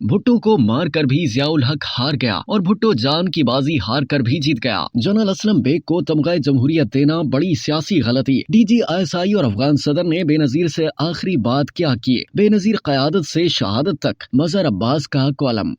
भुट्टो को मारकर भी जियाउल हक हार गया और भुट्टो जान की बाजी हार कर भी जीत गया। जनरल असलम बेग को तमगा जमहूरियत देना बड़ी सियासी गलती। DGISI और अफगान सदर ने बेनजीर से आखिरी बात क्या की, बेनजीर क़यादत से शहादत तक। मजहर अब्बास का कॉलम।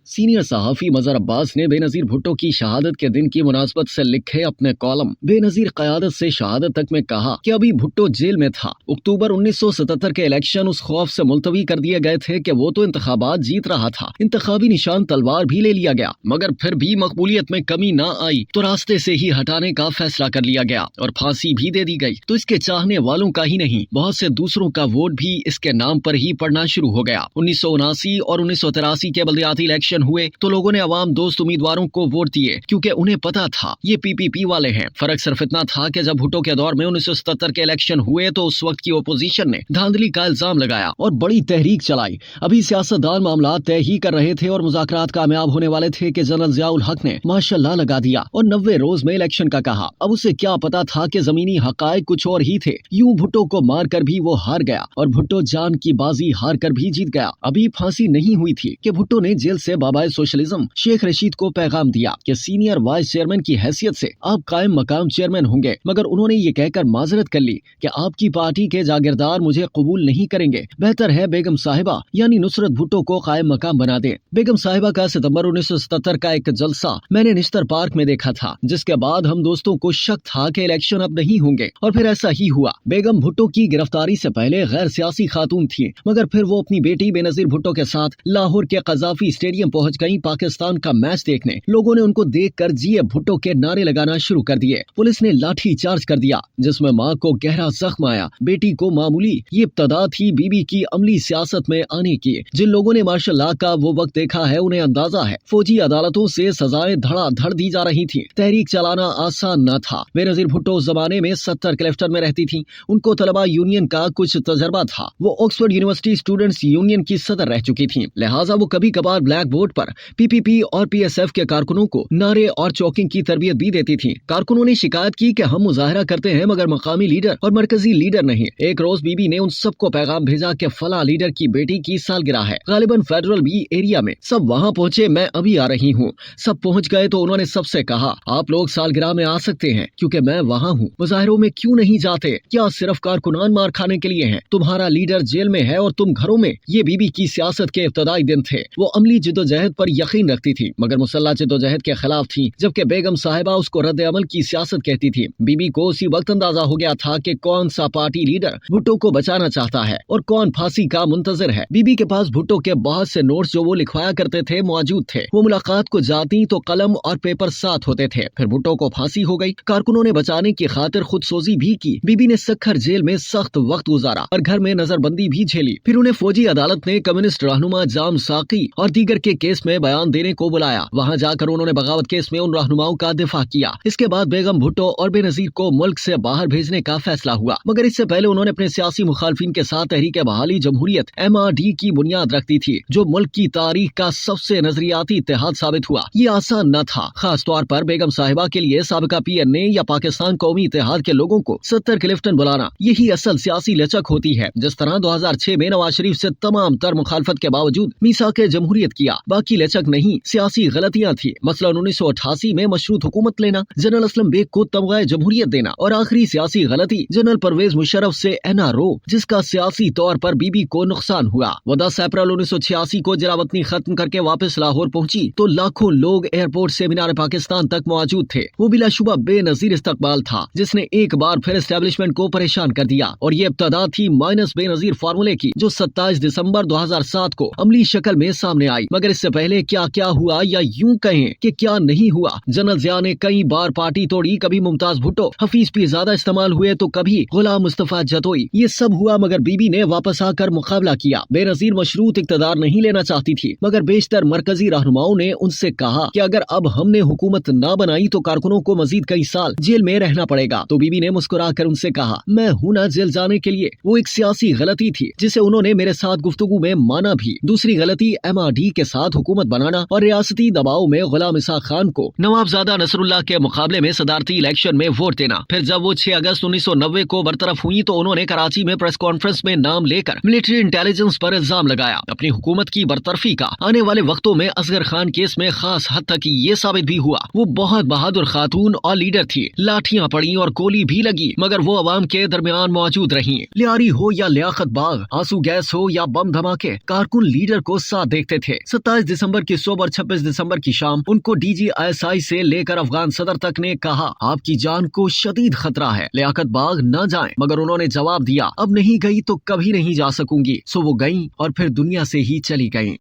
सीनियर सहाफ़ी मजहर अब्बास ने बेनजीर भुट्टो की शहादत के दिन की मुनासबत से लिखे अपने कॉलम बेनजीर क़यादत से शहादत तक में कहा कि अभी भुट्टो जेल में था। अक्टूबर 1977 के इलेक्शन उस खौफ से मुलतवी कर दिए गए थे कि वो तो इंतखाबात जीत रहा था, इंतखाबी निशान तलवार भी ले लिया गया, मगर फिर भी मकबूलियत में कमी न आई तो रास्ते से ही हटाने का फैसला कर लिया गया और फांसी भी दे दी गई। तो इसके चाहने वालों का ही नहीं, बहुत से दूसरों का वोट भी इसके नाम पर ही पड़ना शुरू हो गया। 1979 और 1983 के बल्दियाती इलेक्शन हुए तो लोगों ने अवाम दोस्त उम्मीदवारों को वोट दिए क्योंकि उन्हें पता था ये PPP वाले हैं। फर्क सिर्फ इतना था कि जब भुट्टो के दौर में 1977 के इलेक्शन हुए तो उस वक्त की ओपोजिशन ने धांधली का इल्जाम लगाया और बड़ी तहरीक चलाई। अभी सियासतदान मामला तय ही कर रहे थे और मुज़ाकरात कामयाब होने वाले थे कि जनरल जियाउल हक ने माशाल्लाह लगा दिया और 90 रोज में इलेक्शन का कहा। अब उसे क्या पता था कि जमीनी हकायक कुछ और ही थे। यूं भुट्टो को मार कर भी वो हार गया और भुट्टो जान की बाजी हार कर भी जीत गया। अभी फांसी नहीं हुई थी कि भुट्टो ने जेल से बाबाए सोशलिज्म शेख रशीद को पैगाम दिया कि सीनियर वाइस चेयरमैन की हैसियत से आप कायम मकाम चेयरमैन होंगे, मगर उन्होंने ये कहकर माजरत कर ली कि आपकी पार्टी के जागीरदार मुझे कबूल नहीं करेंगे, बेहतर है बेगम साहिबा यानी नुसरत भुट्टो को कायम मकाम बना दें। बेगम साहिबा का सितंबर 1977 का एक जलसा मैंने निश्तर पार्क में देखा था, जिसके बाद हम दोस्तों को शक था कि इलेक्शन अब नहीं होंगे और फिर ऐसा ही हुआ। बेगम भुट्टो की गिरफ्तारी से पहले गैर सियासी खातून थी, मगर फिर वो अपनी बेटी बेनजीर भुट्टो के साथ लाहौर के कज़ाफी स्टेडियम पहुंच गई पाकिस्तान का मैच देखने। लोगों ने उनको देखकर जिए भुट्टो के नारे लगाना शुरू कर दिए। पुलिस ने लाठी चार्ज कर दिया जिसमें मां को गहरा जख्म आया, बेटी को मामूली। ये इब्तदा थी बीबी की अमली सियासत में आने की। जिन लोगों ने मार्शल लॉ का वो वक्त देखा है उन्हें अंदाजा है फौजी अदालतों से सजाएं धड़ाधड़ दी जा रही थी। तहरीक चलाना आसान न था। बेनजीर भुट्टो उस जमाने में 70 क्लिफ्टन में रहती थी। उनको तलबा यूनियन का कुछ तजर्बा था। वो ऑक्सफोर्ड यूनिवर्सिटी स्टूडेंट्स यूनियन की सदर रह चुकी थी, लिहाजा वो कभी कभार ब्लैक बोर्ड पर PPP और PSF के कारकुनों को नारे और चौकिंग की तरबियत भी देती थी। कारकुनों ने शिकायत की कि हम मुजाहरा करते हैं मगर मकामी लीडर और मरकजी लीडर नहीं। एक रोज बीबी ने उन सबको पैगाम भेजा कि फला लीडर की बेटी की सालगिरह है, गालिबन फेडरल बी एरिया में। सब वहाँ पहुँचे, मैं अभी आ रही हूँ। सब पहुँच गए तो उन्होंने सबसे कहा आप लोग सालगिरह में आ सकते हैं क्योंकि मैं वहाँ हूँ। मुजाहिरों में क्यों नहीं जाते? क्या सिर्फ कारकुनान मार खाने के लिए हैं? तुम्हारा लीडर जेल में है और तुम घरों में। ये बीबी की सियासत के इब्तदाई दिन थे। वो अमली जिद्दोजहद पर यकीन रखती थी मगर मुसल्ला जिद्दोजहद के खिलाफ थी, जबकि बेगम साहिबा उसको रद्द अमल की सियासत कहती थी। बीबी को उसी वक्त अंदाजा हो गया था कि कौन सा पार्टी लीडर भुट्टो को बचाना चाहता है और कौन फांसी का मुंतजर है। बीबी के पास भुट्टो के बहुत से नोट्स जो वो लिखवाया करते थे मौजूद थे। वो मुलाकात को जाती तो कलम और पेपर साथ होते थे। फिर भुट्टो को फांसी हो गई। कारकुनों ने बचाने की खातिर खुदसोजी भी की। बीबी ने सखर जेल में सख्त वक्त गुजारा और घर में नजरबंदी भी झेली। फिर उन्हें फौजी अदालत ने कम्युनिस्ट रहनुमा जाम साकी और दीगर के केस में बयान देने को बुलाया। वहाँ जाकर उन्होंने बगावत केस में उन रहनुमाओं का दिफा किया। इसके बाद बेगम भुट्टो और बेनजीर को मुल्क से बाहर भेजने का फैसला हुआ, मगर इससे पहले उन्होंने अपने सियासी मुखालफिन के साथ तहरीक बहाली जमहूरियत MRD की बुनियाद रखती थी, जो मुल्क की तारीख का सबसे नजरियाती इत्तेहाद साबित हुआ। ये आसान न था, खास तौर पर बेगम साहिबा के लिए साबिका PNA या पाकिस्तान कौमी इत्तेहाद के लोगों को 70 क्लिफ्टन बुलाना यही असल सियासी लचक होती है। जिस तरह 2006 में नवाज शरीफ से तमाम तर मुखालफत के बावजूद मीसाक जमहूरियत किया, बाकी लचक नहीं, सियासी गलतियां थी। मसलन 1988 में मशरूत हुकूमत लेना, जनरल असलम बेग को तमगा जमहूरियत देना और आखिरी सियासी गलती जनरल परवेज मुशर्रफ से NRO, जिसका सियासी तौर पर बीबी को नुकसान हुआ। वो 10 अप्रैल 1986 को जरावतनी खत्म करके वापस लाहौर पहुंची तो लाखों लोग एयरपोर्ट से मीनार पाकिस्तान तक मौजूद थे। वो बिलाशुबा बेनजीर इस्तकबाल था जिसने एक बार फिर एस्टेब्लिशमेंट को परेशान कर दिया और ये इब्तदा थी माइनस बेनजीर फार्मूले की, जो 27 दिसंबर 2007 को अमली शक्ल में सामने आई। मगर इससे पहले क्या क्या हुआ या यूं कहें कि क्या नहीं हुआ। जनरल जिया ने कई बार पार्टी तोड़ी, कभी मुमताज भुट्टो हफीज पीरजादा इस्तेमाल हुए तो कभी गुलाम मुस्तफा जतोई। ये सब हुआ मगर बीबी ने वापस आकर मुकाबला किया। बेनजीर मशरूत इक्तदार नहीं लेना चाहती थी, मगर बेशतर मरकजी रहनुमाओं ने उनसे कहा कि अगर अब हमने हुकूमत ना बनाई तो कारकुनों को मजीद कई साल जेल में रहना पड़ेगा। तो बीबी ने मुस्कुरा कर उनसे कहा मैं हूं ना जेल जाने के लिए। वो एक सियासी गलती थी जिसे उन्होंने मेरे साथ गुफ्तगू में माना भी। दूसरी गलती MRD के साथ बाद हुकूमत बनाना और रियासती दबाव में गुलाम इसाक खान को नवाबजादा नसरुल्लाह के मुकाबले में सदारती इलेक्शन में वोट देना। फिर जब वो 6 अगस्त 1990 को बरतरफ हुई तो उन्होंने कराची में प्रेस कॉन्फ्रेंस में नाम लेकर मिलिट्री इंटेलिजेंस पर इल्जाम लगाया। अपनी हुकूमत की बरतरफी का आने वाले वक्तों में असगर खान केस में खास हद तक ये साबित भी हुआ। वो बहुत बहादुर खातून और लीडर थी। लाठियां पड़ी और गोली भी लगी मगर वो अवाम के दरमियान मौजूद रही। लियारी हो या लियाकत बाग, आंसू गैस हो या बम धमाके, कारकुन लीडर को साथ देखते थे। 27 दिसंबर की सुबह और 26 दिसंबर की शाम उनको DGISI से लेकर अफगान सदर तक ने कहा आपकी जान को शदीद खतरा है, लियाकत बाग न जाएं। मगर उन्होंने जवाब दिया अब नहीं गई तो कभी नहीं जा सकूंगी। सो वो गईं और फिर दुनिया से ही चली गईं।